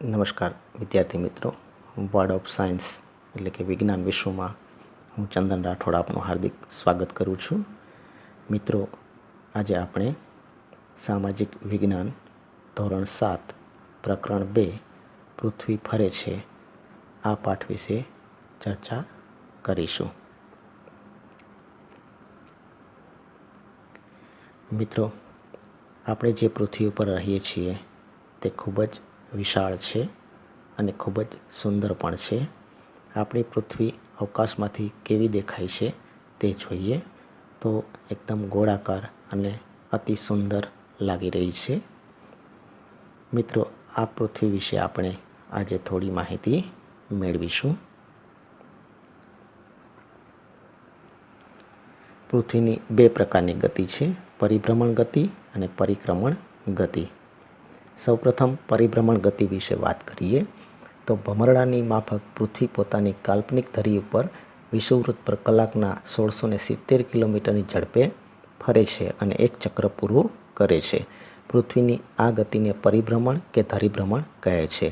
નમસ્કાર વિદ્યાર્થી મિત્રો, વર્ડ ઓફ સાયન્સ એટલે કે વિજ્ઞાન વિશ્વમાં હું ચંદન રાઠોડ આપનું હાર્દિક સ્વાગત કરું છું. મિત્રો, આજે આપણે સામાજિક વિજ્ઞાન ધોરણ 7 પ્રકરણ 2 પૃથ્વી ફરે છે આ પાઠ વિશે ચર્ચા કરીશું. મિત્રો, આપણે જે પૃથ્વી ઉપર રહીએ છીએ તે ખૂબ જ વિશાળ છે અને ખૂબ જ સુંદર પણ છે. આપણી પૃથ્વી અવકાશમાંથી કેવી દેખાય છે તે જોઈએ તો એકદમ ગોળાકાર અને અતિ સુંદર લાગી રહી છે. મિત્રો, આ પૃથ્વી વિશે આપણે આજે થોડી માહિતી મેળવીશું. પૃથ્વીની બે પ્રકારની ગતિ છે, પરિભ્રમણ ગતિ અને પરિક્રમણ ગતિ. સૌપ્રથમ પરિભ્રમણ ગતિ વિશે વાત કરીએ તો ભમરડાની માફક પૃથ્વી પોતાની કાલ્પનિક ધરી ઉપર વિષુવવૃત્ત પર કલાકના 1670 કિલોમીટરની ઝડપે ફરે છે અને એક ચક્ર પૂરું કરે છે. પૃથ્વીની આ ગતિને પરિભ્રમણ કે ધરીભ્રમણ કહે છે.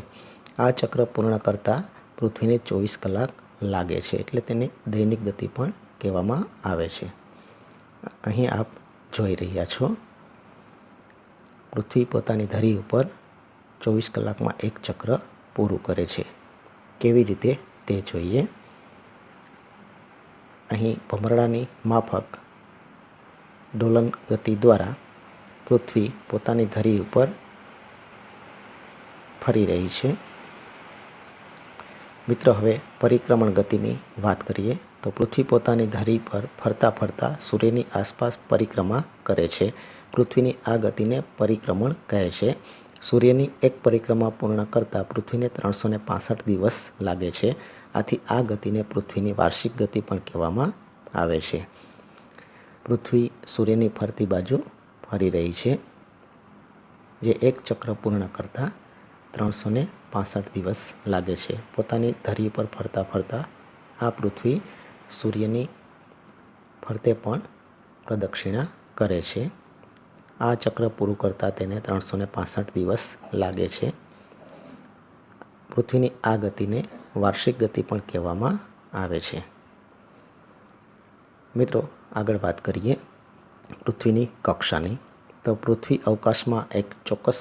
આ ચક્ર પૂર્ણ કરતા પૃથ્વીને 24 કલાક લાગે છે, એટલે તેને દૈનિક ગતિ પણ કહેવામાં આવે છે. અહીં આપ જોઈ રહ્યા છો, પૃથ્વી પોતાની ધરી ઉપર 24 કલાકમાં એક ચક્ર પૂરું કરે છે. કેવી રીતે તે જોઈએ. અહીં ભમરડાની માફક ડોલન ગતિ દ્વારા પૃથ્વી પોતાની ધરી ઉપર ફરી રહી છે. મિત્રો, હવે પરિક્રમણ ગતિની વાત કરીએ તો પૃથ્વી પોતાની ધરી પર ફરતા ફરતા સૂર્યની આસપાસ પરિક્રમા કરે છે. પૃથ્વીની આ ગતિને પરિક્રમણ કહે છે. સૂર્યની એક પરિક્રમા પૂર્ણ કરતા પૃથ્વીને 365 દિવસ લાગે છે. આથી આ ગતિને પૃથ્વીની વાર્ષિક ગતિ પણ કહેવામાં આવે છે. પૃથ્વી સૂર્યની ફરતી બાજુ ફરી રહી છે, જે એક ચક્ર પૂર્ણ કરતા 365 દિવસ લાગે છે. પોતાની ધરી પર ફરતા ફરતા આ પૃથ્વી સૂર્યની ફરતે પણ પ્રદક્ષિણા કરે છે. આ ચક્ર પૂરું કરતા તેને 365 દિવસ લાગે છે. પૃથ્વીની આ ગતિને વાર્ષિક ગતિ પણ કહેવામાં આવે છે. મિત્રો, આગળ વાત કરીએ પૃથ્વીની કક્ષાની તો પૃથ્વી અવકાશમાં એક ચોક્કસ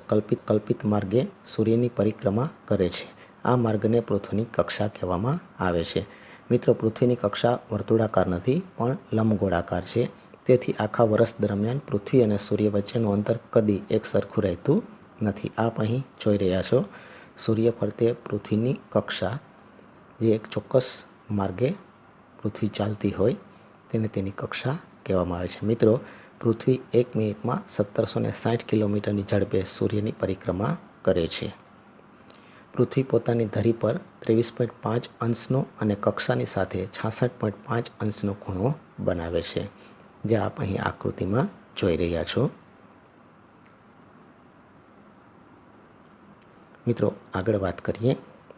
કલ્પિત માર્ગે સૂર્યની પરિક્રમા કરે છે. આ માર્ગને પૃથ્વીની કક્ષા કહેવામાં આવે છે. મિત્રો, પૃથ્વીની કક્ષા વર્તુળાકાર નથી પણ લંબગોળાકાર છે. તેથી આખા વર્ષ દરમિયાન પૃથ્વી અને સૂર્ય વચ્ચેનું અંતર કદી એક સરખું રહેતું નથી. આપ અહીં જોઈ રહ્યા છો, સૂર્ય ફરતે પૃથ્વીની કક્ષા, જે એક ચોક્કસ માર્ગે પૃથ્વી ચાલતી હોય તેને તેની કક્ષા કહેવામાં આવે છે. મિત્રો, પૃથ્વી 1 મિનિટમાં 1760 કિલોમીટરની ઝડપે સૂર્યની પરિક્રમા કરે છે. પૃથ્વી પોતાની ધરી પર 23.5 અંશનો અને કક્ષાની સાથે 66.5 અંશનો ખૂણો બનાવે છે, જે આપ અહીં આકૃતિમાં જોઈ રહ્યા છો. મિત્રો, આગળ વાત કરીએ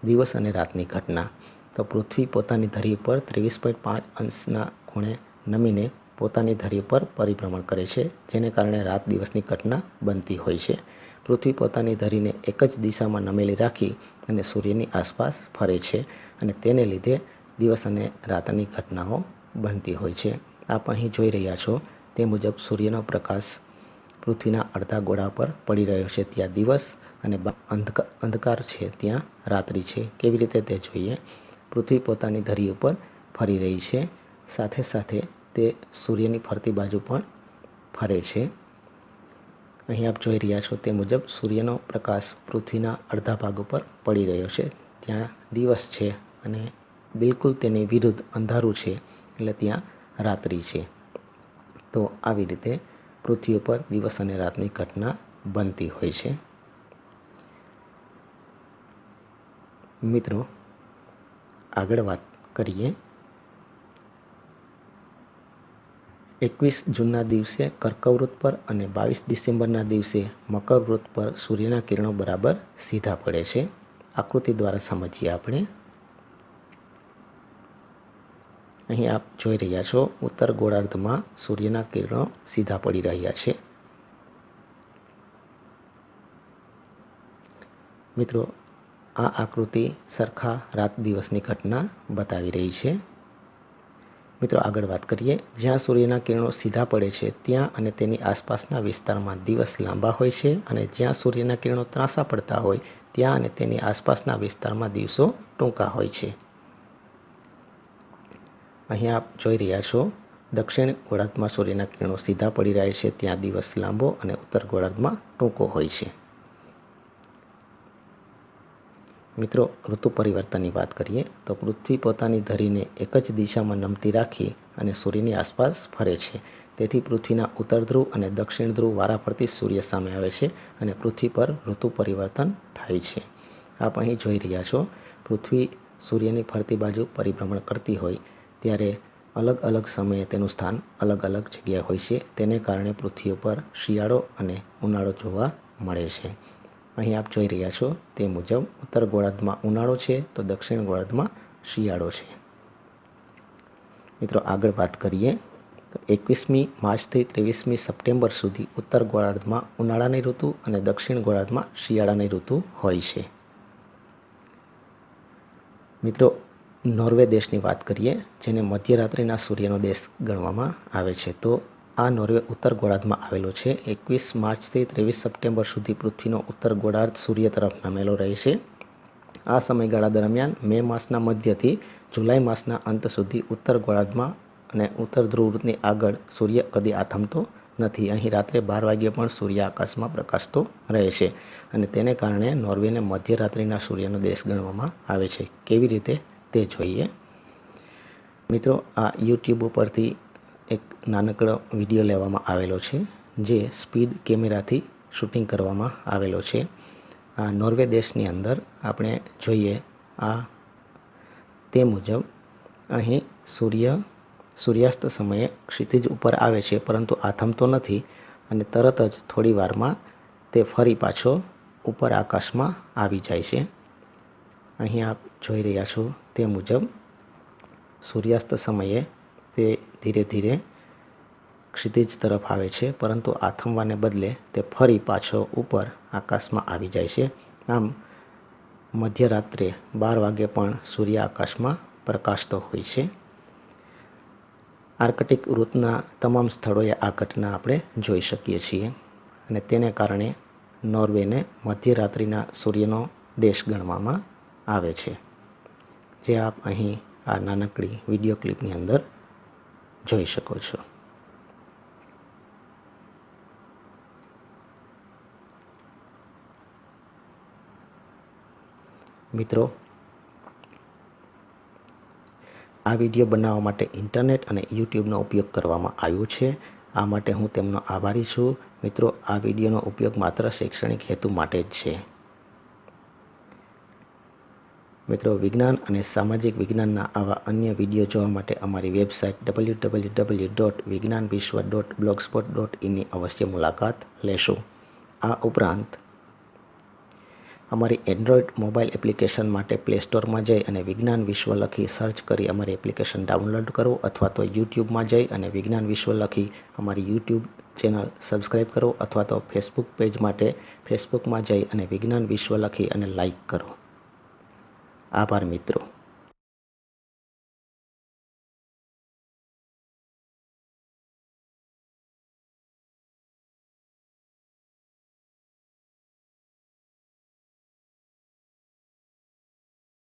દિવસ અને રાતની ઘટના તો પૃથ્વી પોતાની ધરી પર 23.5 અંશના ખૂણે નમીને પોતાની ધરી પર પરિભ્રમણ કરે છે, જેને કારણે રાત દિવસની ઘટના બનતી હોય છે. પૃથ્વી પોતાની ધરીને એક જ દિશામાં નમેલી રાખી અને સૂર્યની આસપાસ ફરે છે અને તેને લીધે દિવસ અને રાતની ઘટનાઓ બનતી હોય છે. આપ અહીં જોઈ રહ્યા છો તે મુજબ સૂર્યનો પ્રકાશ પૃથ્વીના અડધા ગોળા પર પડી રહ્યો છે, ત્યાં દિવસ, અને અંધકાર છે ત્યાં રાત્રિ છે. કેવી રીતે તે જોઈએ. પૃથ્વી પોતાની ધરી ઉપર ફરી રહી છે, સાથે સાથે તે સૂર્યની ફરતી બાજુ પણ ફરે છે. અહીં આપ જોઈ રહ્યા છો તે મુજબ સૂર્યનો પ્રકાશ પૃથ્વીના અડધા ભાગ ઉપર પડી રહ્યો છે, ત્યાં દિવસ છે, અને બિલકુલ તેની વિરુદ્ધ અંધારું છે, એટલે ત્યાં રાત્રિ છે. તો આવી રીતે પૃથ્વી ઉપર દિવસ અને રાતની ઘટના બનતી હોય છે. મિત્રો, આગળ વાત કરીએ 21 જૂનના દિવસે કર્કવૃત્ત પર અને 22 ડિસેમ્બરના દિવસે મકરવૃત્ત પર સૂર્યના કિરણો બરાબર સીધા પડે છે. આકૃતિ દ્વારા સમજીએ આપણે. અહીં આપ જોઈ રહ્યા છો, ઉત્તર ગોળાર્ધમાં સૂર્યના કિરણો સીધા પડી રહ્યા છે. મિત્રો, આ આકૃતિ સરખા રાત દિવસની ઘટના બતાવી રહી છે. મિત્રો આગળ વાત કરીએ. જ્યાં સૂર્યના કિરણો સીધા પડે છે ત્યાં અને તેની આસપાસના વિસ્તારમાં દિવસ લાંબા હોય છે અને જ્યાં સૂર્યના કિરણો ત્રાંસા પડતા હોય ત્યાં અને તેની આસપાસના વિસ્તારમાં દિવસો ટૂંકા હોય છે. અહીં આપ જોઈ રહ્યા છો દક્ષિણ ગોળાર્ધમાં સૂર્યના કિરણો સીધા પડી રહ્યા છે ત્યાં દિવસ લાંબો અને ઉત્તર ગોળાર્ધમાં ટૂંકો હોય છે. મિત્રો ઋતુ પરિવર્તનની વાત કરીએ તો પૃથ્વી પોતાની ધરીને એક જ દિશામાં નમતી રાખી અને સૂર્યની આસપાસ ફરે છે. તેથી પૃથ્વીના ઉત્તર ધ્રુવ અને દક્ષિણ ધ્રુવ વારાફરતી સૂર્ય સામે આવે છે અને પૃથ્વી પર ઋતુ પરિવર્તન થાય છે. આપ અહીં જોઈ રહ્યા છો પૃથ્વી સૂર્યની ફરતી બાજુ પરિભ્રમણ કરતી હોય ત્યારે અલગ અલગ સમયે તેનું સ્થાન અલગ અલગ જગ્યાએ હોય છે. તેને કારણે પૃથ્વી ઉપર શિયાળો અને ઉનાળો જોવા મળે છે. અહીં આપ જોઈ રહ્યા છો તે મુજબ ઉત્તર ગોળાર્ધમાં ઉનાળો છે તો દક્ષિણ ગોળાર્ધમાં શિયાળો છે. મિત્રો આગળ વાત કરીએ તો 21મી માર્ચથી 23મી સપ્ટેમ્બર સુધી ઉત્તર ગોળાર્ધમાં ઉનાળાની ઋતુ અને દક્ષિણ ગોળાર્ધમાં શિયાળાની ઋતુ હોય છે. મિત્રો નોર્વે દેશની વાત કરીએ જેને મધ્યરાત્રિના સૂર્યનો દેશ ગણવામાં આવે છે તો આ નોર્વે ઉત્તર ગોળાર્ધમાં આવેલો છે. 21 માર્ચથી 23 સપ્ટેમ્બર સુધી પૃથ્વીનો ઉત્તર ગોળાર્ધ સૂર્ય તરફ નમેલો રહે છે. આ સમયગાળા દરમિયાન મે માસના મધ્યથી જુલાઈ માસના અંત સુધી ઉત્તર ગોળાર્ધમાં અને ઉત્તર ધ્રુવની આગળ સૂર્ય કદી આથમતો નથી. અહીં રાત્રે 12 વાગ્યે પણ સૂર્ય આકાશમાં પ્રકાશતો રહે છે અને તેને કારણે નોર્વેને મધ્યરાત્રિના સૂર્યનો દેશ ગણવામાં આવે છે. કેવી રીતે તે જોઈએ. મિત્રો આ યુટ્યુબ ઉપરથી એક નાનકડો વિડીયો લેવામાં આવેલો છે જે સ્પીડ કેમેરાથી શૂટિંગ કરવામાં આવેલો છે. આ નોર્વે દેશની અંદર આપણે જોઈએ આ તે મુજબ અહીં સૂર્યાસ્ત સમયે ક્ષિતિજ ઉપર આવે છે પરંતુ આથમતો નથી અને તરત જ થોડી વારમાં તે ફરી પાછો ઉપર આકાશમાં આવી જાય છે. અહીં આપ જોઈ રહ્યા છો તે મુજબ સૂર્યાસ્ત સમયે તે ધીરે ધીરે ક્ષિતિજ તરફ આવે છે પરંતુ આથમવાને બદલે તે ફરી પાછો ઉપર આકાશમાં આવી જાય છે. આમ મધ્યરાત્રે 12 વાગ્યે પણ સૂર્ય આકાશમાં પ્રકાશતો હોય છે. આર્કટિક વૃત્તના તમામ સ્થળોએ આ ઘટના આપણે જોઈ શકીએ છીએ અને તેને કારણે નોર્વેને મધ્યરાત્રિના સૂર્યનો દેશ ગણવામાં આવે છે જે આપ અહીં આ નાનકડી વિડીયો ક્લિપની અંદર જોઈ શકો છો. મિત્રો આ વિડીયો બનાવવા માટે ઇન્ટરનેટ અને યુટ્યુબનો ઉપયોગ કરવામાં આવ્યો છે. આ માટે હું તેમનો આભારી છું. મિત્રો આ વિડીયોનો ઉપયોગ માત્ર શૈક્ષણિક હેતુ માટે જ છે. મિત્રો વિજ્ઞાન અને સામાજિક વિજ્ઞાનના આવા અન્ય વિડીયો જોવા માટે અમારી વેબસાઇટ www.vignanvishwa.blogspot.in ની અવશ્ય મુલાકાત લેશો. આ ઉપરાંત અમારી એન્ડ્રોઇડ મોબાઈલ એપ્લિકેશન માટે પ્લે સ્ટોરમાં જઈ અને વિજ્ઞાન વિશ્વ લખી સર્ચ કરી અમારી એપ્લિકેશન ડાઉનલોડ કરો અથવા તો યુટ્યુબમાં જઈ અને વિજ્ઞાન વિશ્વ લખી અમારી યુટ્યુબ ચેનલ સબસ્ક્રાઈબ કરો અથવા તો ફેસબુક પેજ માટે ફેસબુકમાં જઈ અને વિજ્ઞાન વિશ્વ લખી અને લાઈક કરો. આભાર મિત્રો.